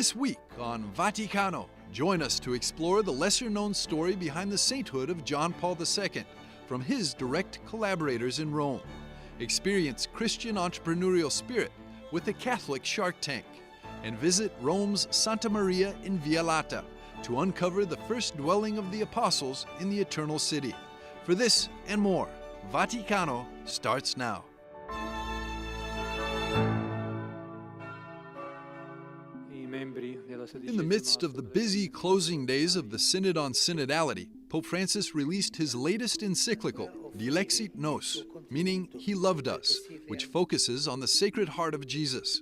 This week on Vaticano, join us to explore the lesser-known story behind the sainthood of John Paul II from his direct collaborators in Rome. Experience Christian entrepreneurial spirit with the Catholic Shark Tank, and visit Rome's Santa Maria in Via Lata to uncover the first dwelling of the apostles in the Eternal City. For this and more, Vaticano starts now. In the midst of the busy closing days of the Synod on Synodality, Pope Francis released his latest encyclical, Dilexit Nos, meaning He Loved Us, which focuses on the Sacred Heart of Jesus.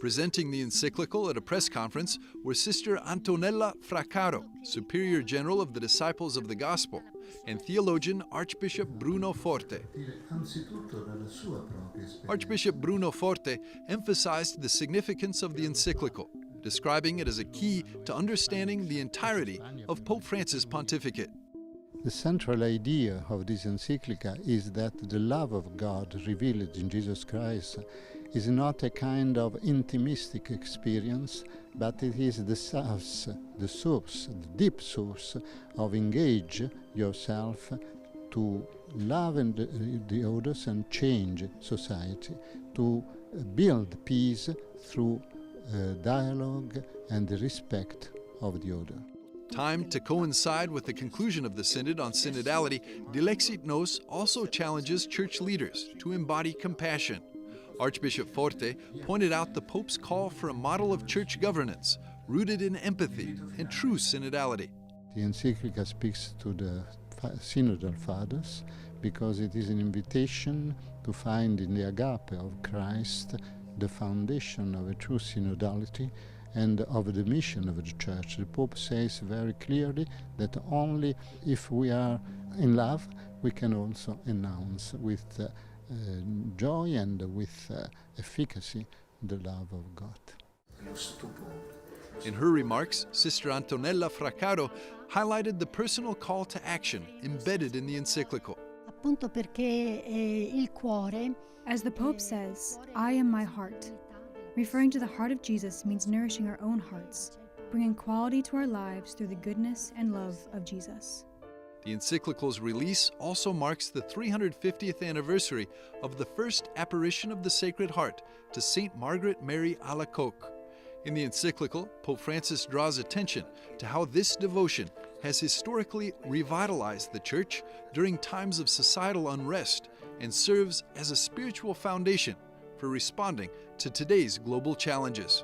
Presenting the encyclical at a press conference were Sister Antonella Fraccaro, Superior General of the Disciples of the Gospel, and theologian Archbishop Bruno Forte. Archbishop Bruno Forte emphasized the significance of the encyclical, describing it as a key to understanding the entirety of Pope Francis' pontificate. The central idea of this encyclica is that the love of God revealed in Jesus Christ is not a kind of intimistic experience, but it is the source, the deep source of engage yourself to love the others and change society, to build peace through dialogue and the respect of the other. Timed to coincide with the conclusion of the Synod on Synodality, Dilexit Nos also challenges church leaders to embody compassion. Archbishop Forte pointed out the Pope's call for a model of church governance rooted in empathy and true synodality. The encyclica speaks to the synodal fathers because it is an invitation to find in the agape of Christ the foundation of a true synodality and of the mission of the Church. The Pope says very clearly that only if we are in love, we can also announce with joy and with efficacy the love of God. In her remarks, Sister Antonella Fraccaro highlighted the personal call to action embedded in the encyclical. As the Pope says, I am my heart. Referring to the heart of Jesus means nourishing our own hearts, bringing quality to our lives through the goodness and love of Jesus. The encyclical's release also marks the 350th anniversary of the first apparition of the Sacred Heart to St. Margaret Mary Alacoque. In the encyclical, Pope Francis draws attention to how this devotion has historically revitalized the Church during times of societal unrest and serves as a spiritual foundation for responding to today's global challenges.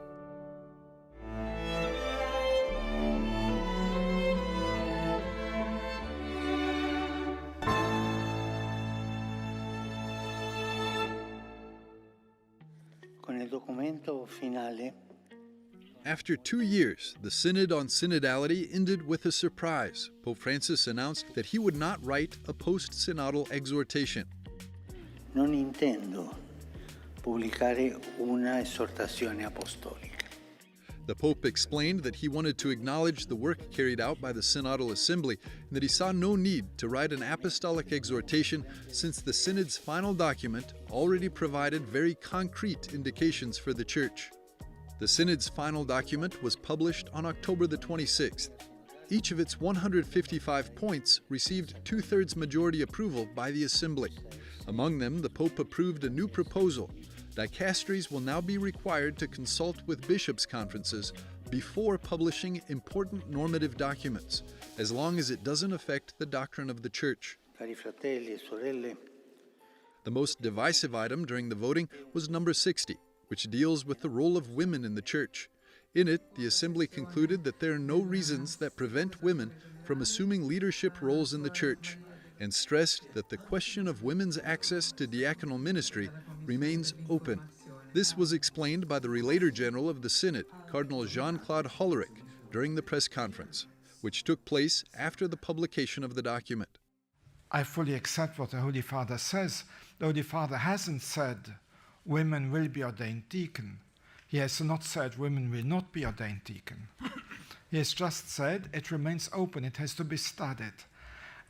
After 2 years, the Synod on Synodality ended with a surprise. Pope Francis announced that he would not write a post-synodal exhortation. Non intendo pubblicare una esortazione apostolica. The Pope explained that he wanted to acknowledge the work carried out by the Synodal Assembly and that he saw no need to write an apostolic exhortation since the Synod's final document already provided very concrete indications for the Church. The Synod's final document was published on October the 26th. Each of its 155 points received two-thirds majority approval by the Assembly. Among them, the Pope approved a new proposal. Dicasteries will now be required to consult with bishops' conferences before publishing important normative documents, as long as it doesn't affect the doctrine of the Church. Cari fratelli e sorelle, The most divisive item during the voting was number 60, which deals with the role of women in the Church. In it, the Assembly concluded that there are no reasons that prevent women from assuming leadership roles in the Church, and stressed that the question of women's access to diaconal ministry remains open. This was explained by the Relator General of the Synod, Cardinal Jean-Claude Hollerich, during the press conference, which took place after the publication of the document. I fully accept what the Holy Father says. The Holy Father hasn't said women will be ordained deacon. He has not said women will not be ordained deacon. He has just said it remains open, it has to be studied.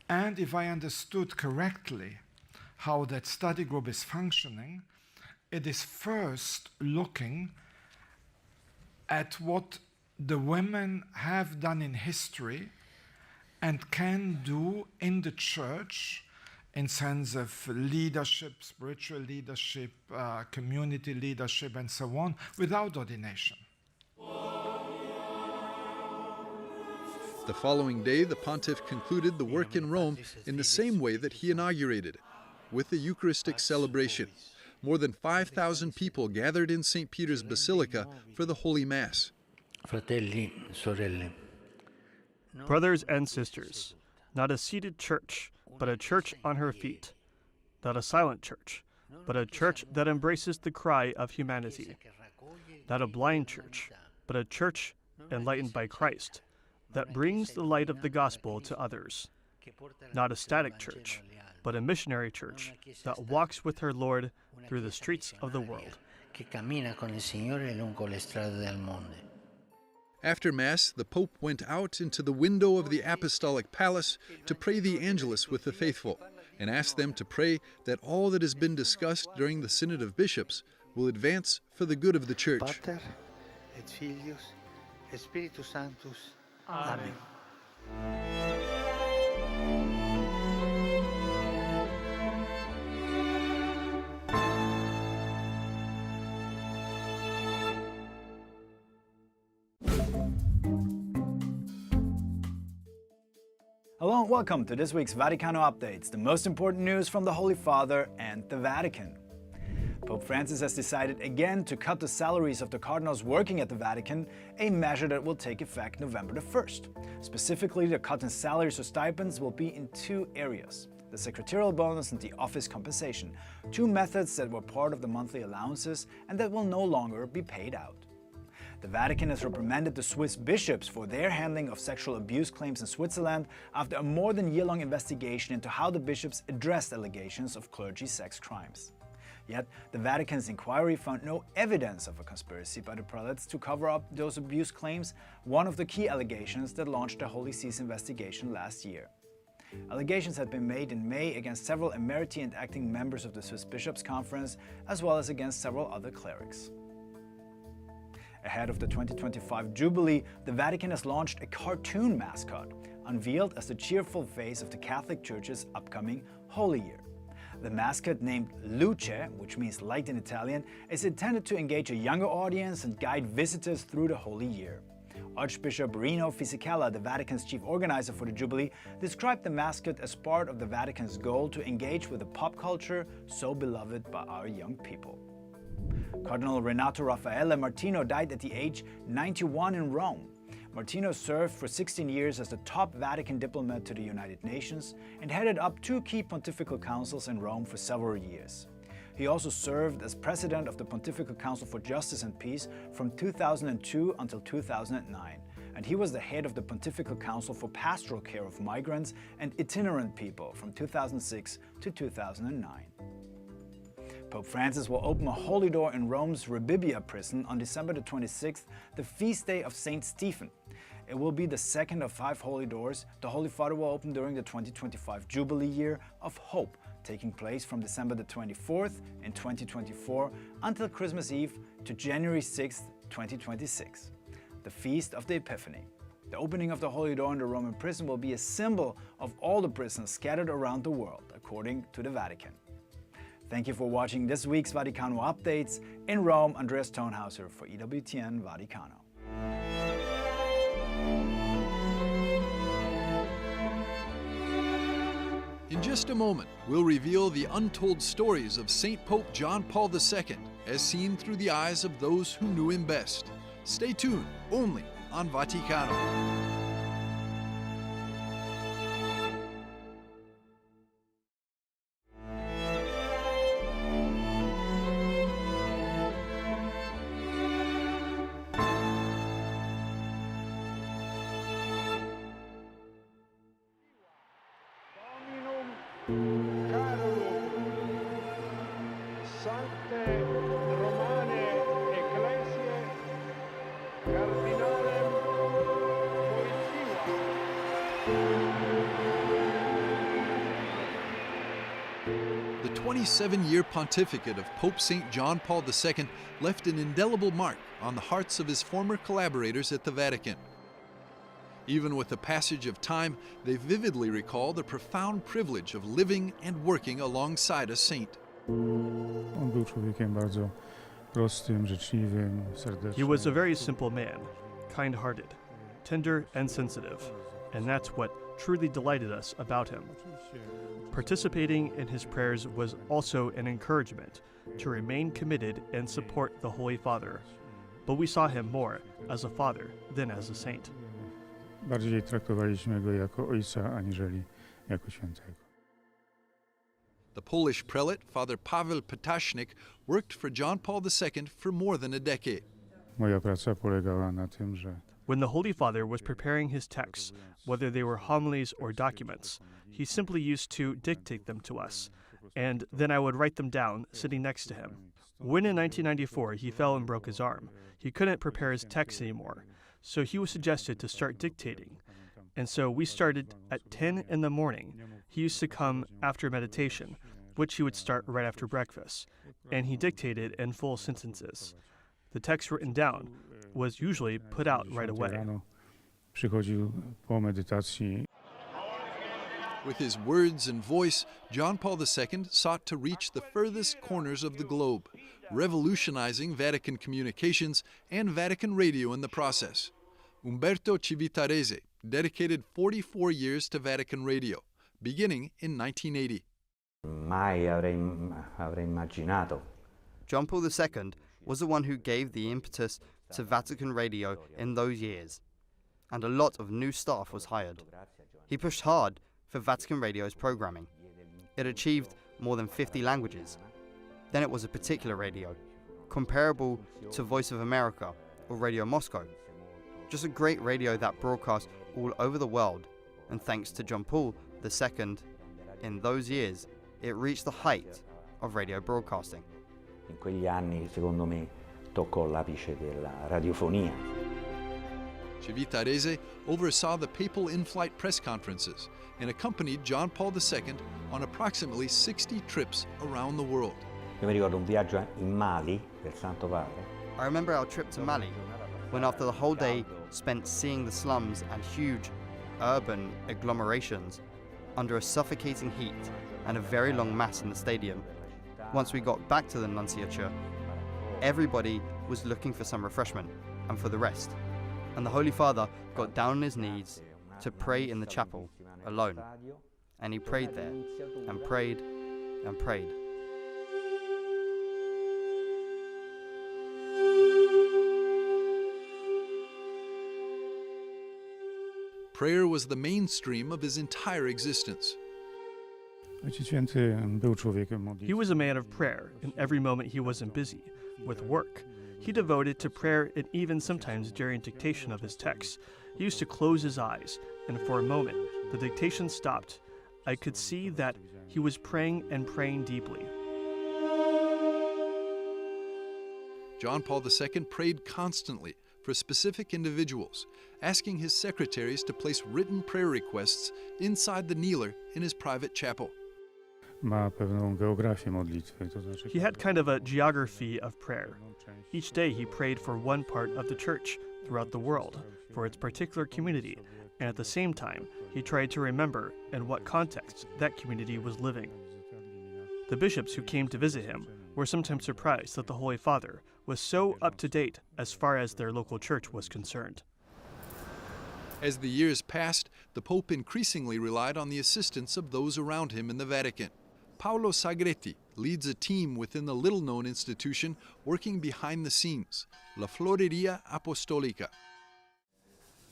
And if I understood correctly how that study group is functioning, it is first looking at what the women have done in history and can do in the church in sense of leadership, spiritual leadership, community leadership, and so on, without ordination. The following day, the pontiff concluded the work in Rome in the same way that he inaugurated it, with the Eucharistic celebration. More than 5,000 people gathered in St. Peter's Basilica for the Holy Mass. Fratelli, sorelle. Brothers and sisters, not a seated church, but a church on her feet. Not a silent church, but a church that embraces the cry of humanity. Not a blind church, but a church enlightened by Christ, that brings the light of the gospel to others. Not a static church, but a missionary church that walks with her Lord through the streets of the world. After Mass, the Pope went out into the window of the Apostolic Palace to pray the Angelus with the faithful and asked them to pray that all that has been discussed during the Synod of Bishops will advance for the good of the Church. Pater et Filius et Spiritus Sanctus. Amen. Hello and welcome to this week's Vaticano Updates, the most important news from the Holy Father and the Vatican. Pope Francis has decided again to cut the salaries of the cardinals working at the Vatican, a measure that will take effect November the 1st. Specifically, the cut in salaries or stipends will be in two areas: the secretarial bonus and the office compensation, two methods that were part of the monthly allowances and that will no longer be paid out. The Vatican has reprimanded the Swiss bishops for their handling of sexual abuse claims in Switzerland after a more than year-long investigation into how the bishops addressed allegations of clergy sex crimes. Yet, the Vatican's inquiry found no evidence of a conspiracy by the prelates to cover up those abuse claims, one of the key allegations that launched the Holy See's investigation last year. Allegations had been made in May against several emeriti and acting members of the Swiss Bishops' Conference, as well as against several other clerics. Ahead of the 2025 Jubilee, the Vatican has launched a cartoon mascot, unveiled as the cheerful face of the Catholic Church's upcoming Holy Year. The mascot, named Luce, which means light in Italian, is intended to engage a younger audience and guide visitors through the Holy Year. Archbishop Rino Fisichella, the Vatican's chief organizer for the Jubilee, described the mascot as part of the Vatican's goal to engage with the pop culture so beloved by our young people. Cardinal Renato Raffaele Martino died at the age 91 in Rome. Martino served for 16 years as the top Vatican diplomat to the United Nations and headed up two key pontifical councils in Rome for several years. He also served as president of the Pontifical Council for Justice and Peace from 2002 until 2009, and he was the head of the Pontifical Council for Pastoral Care of Migrants and Itinerant People from 2006 to 2009. Pope Francis will open a holy door in Rome's Rebibbia prison on December the 26th, the feast day of Saint Stephen. It will be the second of 5 holy doors the Holy Father will open during the 2025 Jubilee Year of Hope, taking place from December the 24th in 2024 until Christmas Eve to January 6th, 2026, the Feast of the Epiphany. The opening of the Holy Door in the Roman prison will be a symbol of all the prisons scattered around the world, according to the Vatican. Thank you for watching this week's Vaticano Updates. In Rome, Andreas Tonhauser for EWTN Vaticano. In just a moment, we'll reveal the untold stories of St. Pope John Paul II as seen through the eyes of those who knew him best. Stay tuned, only on Vaticano. The 27-year pontificate of Pope St. John Paul II left an indelible mark on the hearts of his former collaborators at the Vatican. Even with the passage of time, they vividly recall the profound privilege of living and working alongside a saint. He was a very simple man, kind-hearted, tender and sensitive, and that's what truly delighted us about him. Participating in his prayers was also an encouragement to remain committed and support the Holy Father, but we saw him more as a father than as a saint. Bardziej traktowaliśmy go jako ojca, aniżeli jako świętego. The Polish prelate, Father Paweł Ptasznik, worked for John Paul II for more than a decade. Moja praca polegała na tym, że When the Holy Father was preparing his texts, whether they were homilies or documents, he simply used to dictate them to us, and then I would write them down sitting next to him. When in 1994 he fell and broke his arm, he couldn't prepare his texts anymore, so he was suggested to start dictating. And so we started at 10 in the morning. He used to come after meditation, which he would start right after breakfast, and he dictated in full sentences. The text written down was usually put out right away. rano przychodził po medytacji. With his words and voice, John Paul II sought to reach the furthest corners of the globe, revolutionizing Vatican communications and Vatican radio in the process. Umberto Civitarese dedicated 44 years to Vatican Radio, beginning in 1980. Mai avrei immaginato. John Paul II was the one who gave the impetus to Vatican Radio in those years, and a lot of new staff was hired. He pushed hard for Vatican Radio's programming. It achieved more than 50 languages. Then it was a particular radio, comparable to Voice of America or Radio Moscow. Just a great radio that broadcast all over the world, and thanks to John Paul II, in those years, it reached the height of radio broadcasting. In quegli anni, secondo me, toccò l'apice della radiofonia. Civitarese oversaw the papal in-flight press conferences and accompanied John Paul II on approximately 60 trips around the world. Io mi ricordo un viaggio in Mali del Santo Padre. I remember our trip to Mali, when after the whole day spent seeing the slums and huge urban agglomerations under a suffocating heat and a very long mass in the stadium, once we got back to the nunciature, everybody was looking for some refreshment and for the rest. And the Holy Father got down on his knees to pray in the chapel alone. And he prayed there and prayed and prayed. Prayer was the mainstream of his entire existence. Ojciec Święty był człowiekiem modlitwy. He was a man of prayer in every moment he wasn't busy with work. He devoted to prayer, and even sometimes during dictation of his texts, he used to close his eyes, and for a moment, the dictation stopped. I could see that he was praying and praying deeply. John Paul II prayed constantly for specific individuals, asking his secretaries to place written prayer requests inside the kneeler in his private chapel. Ma pewną geografię modlitwy, to znaczy He had kind of a geography of prayer. Each day he prayed for one part of the church throughout the world, for its particular community, and at the same time, he tried to remember in what context that community was living. The bishops who came to visit him were sometimes surprised that the Holy Father was so up to date as far as their local church was concerned. As the years passed, the Pope increasingly relied on the assistance of those around him in the Vatican. Paolo Sagretti leads a team within the little-known institution working behind the scenes, La Floreria Apostolica.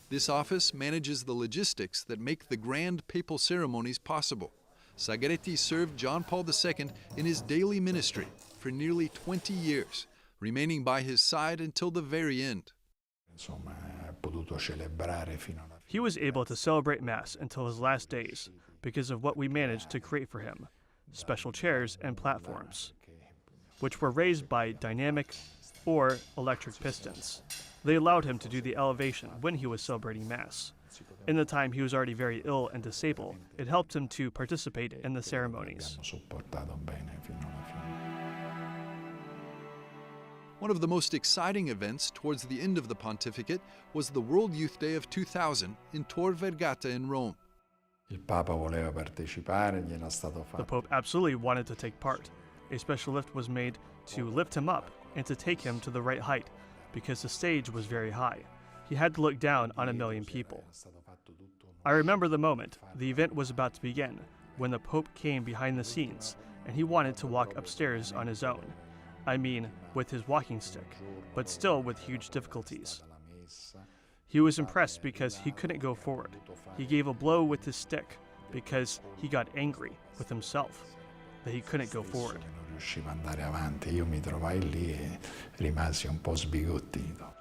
This office manages the logistics that make the grand papal ceremonies possible. Sagretti served John Paul II in his daily ministry for nearly 20 years, remaining by his side until the very end. He was able to celebrate Mass until his last days because of what we managed to create for him, special chairs and platforms, which were raised by dynamic or electric pistons. They allowed him to do the elevation when he was celebrating Mass. In the time he was already very ill and disabled, it helped him to participate in the ceremonies. One of the most exciting events towards the end of the pontificate was the World Youth Day of 2000 in Tor Vergata in Rome. Il Papa voleva partecipare, gli era stato fatto. The Pope absolutely wanted to take part. A special lift was made to lift him up and to take him to the right height, because the stage was very high. He had to look down on 1 million people. I remember the moment the event was about to begin, when the Pope came behind the scenes, and he wanted to walk upstairs on his own. I mean, with his walking stick, but still with huge difficulties. He was impressed because he couldn't go forward. He gave a blow with his stick because he got angry with himself that he couldn't go forward. Non riuscivo ad andare avanti, io mi trovai lì e rimasi un po' sbigottito.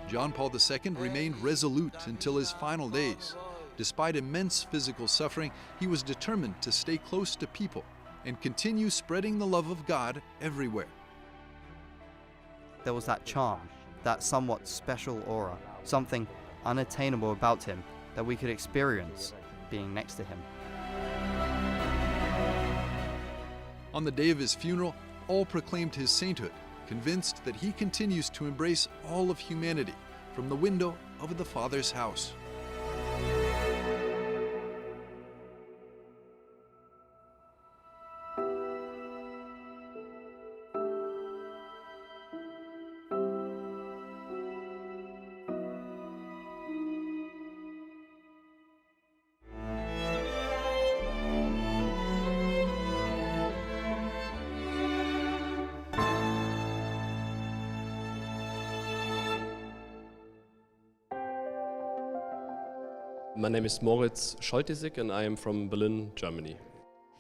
John Paul II remained resolute until his final days. Despite immense physical suffering, he was determined to stay close to people and continue spreading the love of God everywhere. There was that charm, that somewhat special aura, something unattainable about him that we could experience being next to him. On the day of his funeral, all proclaimed his sainthood, convinced that he continues to embrace all of humanity from the window of the Father's house. My name is Moritz Scholtisig and I am from Berlin, Germany.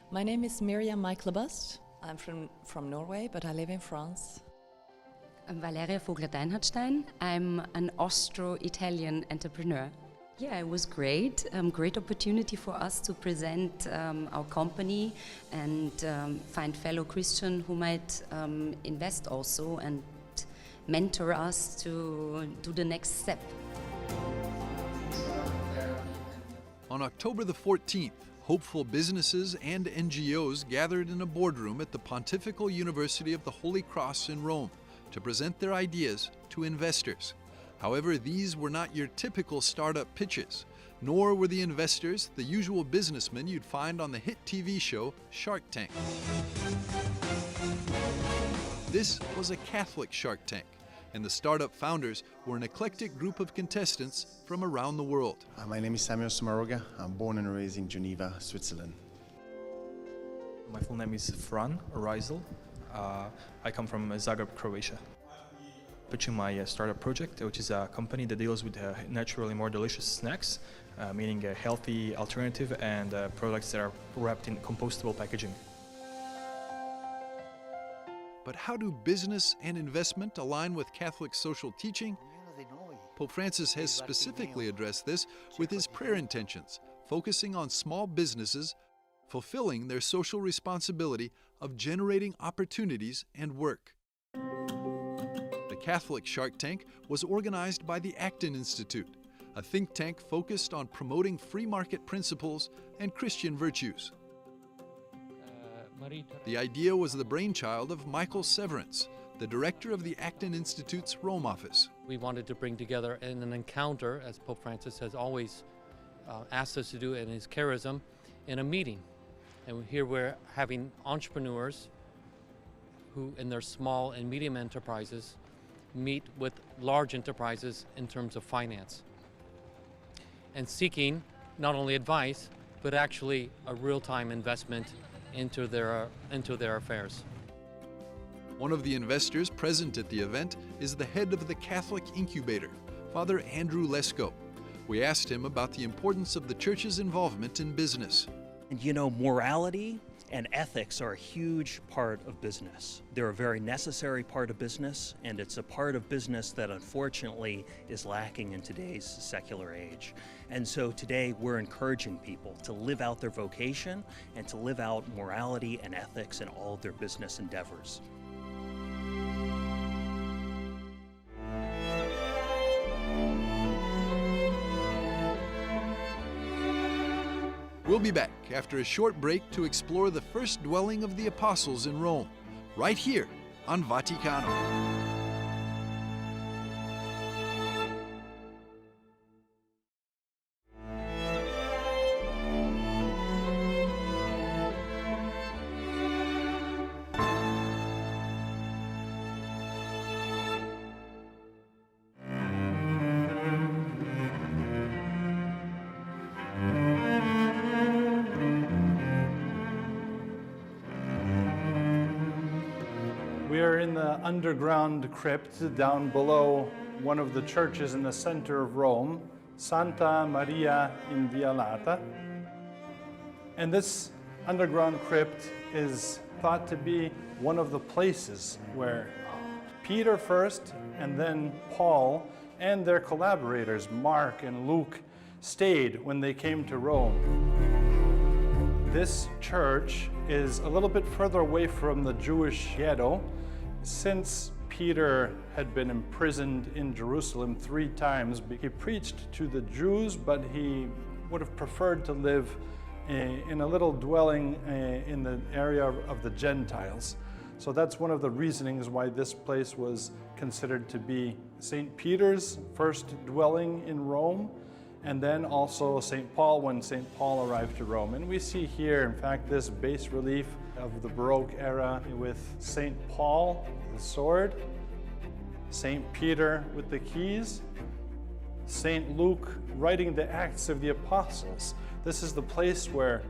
My name is Miriam Michaelbust. I'm from Norway, but I live in France. I'm Valeria Vogler-Deinhardstein. I'm an Austro-Italian entrepreneur. Yeah, it was great. Great opportunity for us to present our company and find fellow Christians who might invest also and mentor us to do the next step. On October the 14th, hopeful businesses and NGOs gathered in a boardroom at the Pontifical University of the Holy Cross in Rome to present their ideas to investors. However, these were not your typical startup pitches, nor were the investors the usual businessmen you'd find on the hit TV show Shark Tank. This was a Catholic Shark Tank, and the startup founders were an eclectic group of contestants from around the world. My name is Samuel Samaroga. I'm born and raised in Geneva, Switzerland. My full name is Fran Reisel. I come from Zagreb, Croatia. Pitching my startup project, which is a company that deals with naturally more delicious snacks, meaning a healthy alternative and products that are wrapped in compostable packaging. But how do business and investment align with Catholic social teaching? Pope Francis has specifically addressed this with his prayer intentions, focusing on small businesses fulfilling their social responsibility of generating opportunities and work. The Catholic Shark Tank was organized by the Acton Institute, a think tank focused on promoting free market principles and Christian virtues. The idea was the brainchild of Michael Severance, the director of the Acton Institute's Rome office. We wanted to bring together in an encounter, as Pope Francis has always asked us to do in his charism, in a meeting. And here we're having entrepreneurs who, in their small and medium enterprises, meet with large enterprises in terms of finance, and seeking not only advice, but actually a real-time investment into their affairs. One of the investors present at the event is the head of the Catholic Incubator, Father Andrew Lesko. We asked him about the importance of the Church's involvement in business. And you know, morality and ethics are a huge part of business. They're a very necessary part of business, and it's a part of business that unfortunately is lacking in today's secular age. And so today we're encouraging people to live out their vocation and to live out morality and ethics in all of their business endeavors. We'll be back after a short break to explore the first dwelling of the apostles in Rome, right here on Vaticano. We are in the underground crypt down below one of the churches in the center of Rome, Santa Maria Inviolata. And this underground crypt is thought to be one of the places where Peter first and then Paul and their collaborators, Mark and Luke, stayed when they came to Rome. This church is a little bit further away from the Jewish ghetto. Since Peter had been imprisoned in Jerusalem 3 times, he preached to the Jews, but he would have preferred to live in a little dwelling in the area of the Gentiles. So that's one of the reasonings why this place was considered to be St. Peter's first dwelling in Rome, and then also St. Paul when St. Paul arrived to Rome. And we see here, in fact, this bas relief of the Baroque era with St. Paul, the sword, St. Peter with the keys, St. Luke writing the Acts of the Apostles. This is the place where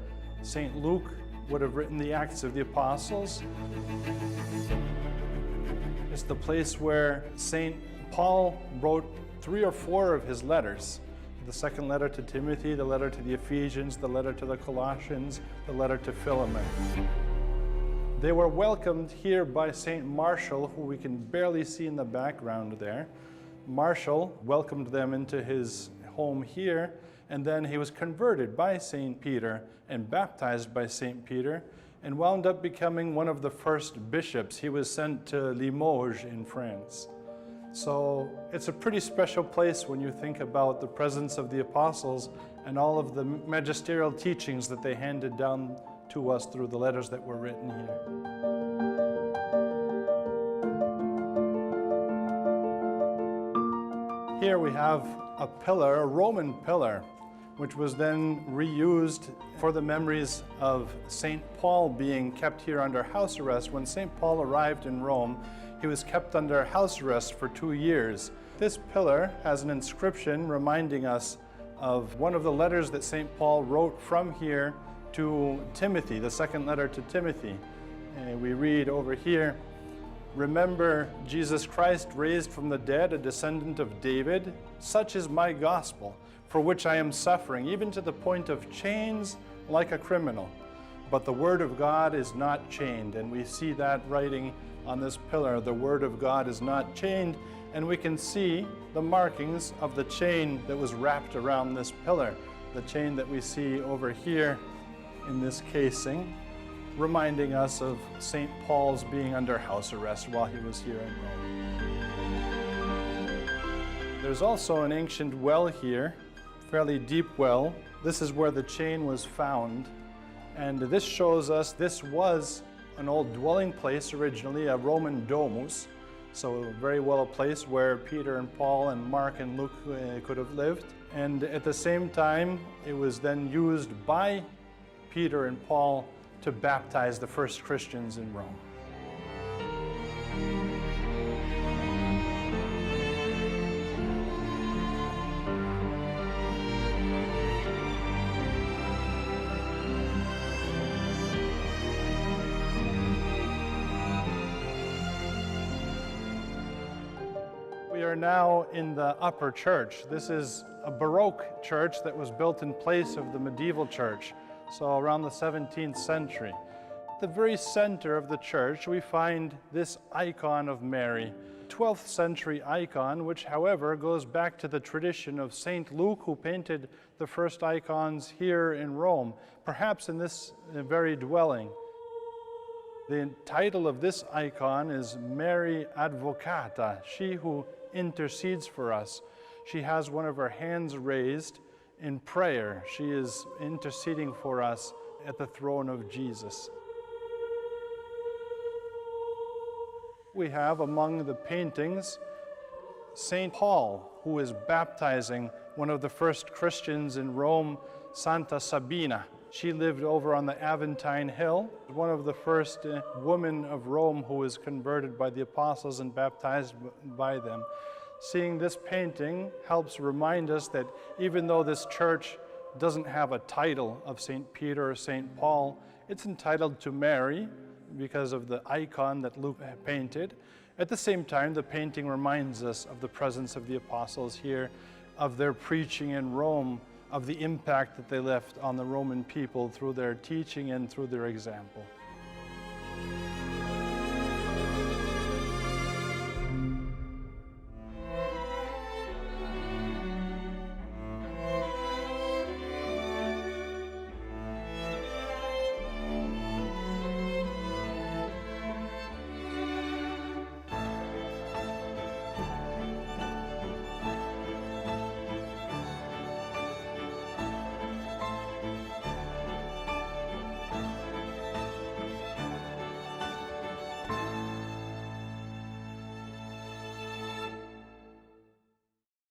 St. Luke would have written the Acts of the Apostles. It's the place where St. Paul wrote 3 or 4 of his letters. The second letter to Timothy, the letter to the Ephesians, the letter to the Colossians, the letter to Philemon. They were welcomed here by St. Martial, who we can barely see in the background there. Martial welcomed them into his home here, and then he was converted by St. Peter and baptized by St. Peter, and wound up becoming one of the first bishops. He was sent to Limoges in France. So it's a pretty special place when you think about the presence of the apostles and all of the magisterial teachings that they handed down to us through the letters that were written here. Here we have a pillar, a Roman pillar, which was then reused for the memories of St. Paul being kept here under house arrest. When St. Paul arrived in Rome, he was kept under house arrest for 2 years. This pillar has an inscription reminding us of one of the letters that St. Paul wrote from here to Timothy, the second letter to Timothy. We read over here, "Remember Jesus Christ raised from the dead, a descendant of David. Such is my gospel, for which I am suffering, even to the point of chains like a criminal. But the word of God is not chained." And we see that writing on this pillar, the word of God is not chained, and we can see the markings of the chain that was wrapped around this pillar, the chain that we see over here in this casing, reminding us of St. Paul's being under house arrest while he was here in Rome. There's also an ancient well here, fairly deep well. This is where the chain was found, and this shows us this was an old dwelling place originally, a Roman domus, so very well a place where Peter and Paul and Mark and Luke could have lived. And at the same time, it was then used by Peter and Paul to baptize the first Christians in Rome. We are now in the upper church. This is a Baroque church that was built in place of the medieval church, so around the 17th century. At the very center of the church, we find this icon of Mary, 12th century icon, which, however, goes back to the tradition of St. Luke, who painted the first icons here in Rome, perhaps in this very dwelling. The title of this icon is Mary Advocata, she who intercedes for us. She has one of her hands raised in prayer. She is interceding for us at the throne of Jesus. We have among the paintings St. Paul, who is baptizing one of the first Christians in Rome, Santa Sabina. She lived over on the Aventine Hill, one of the first women of Rome who was converted by the apostles and baptized by them. Seeing this painting helps remind us that even though this church doesn't have a title of St. Peter or St. Paul, it's entitled to Mary because of the icon that Luke painted. At the same time, the painting reminds us of the presence of the apostles here, of their preaching in Rome, of the impact that they left on the Roman people through their teaching and through their example.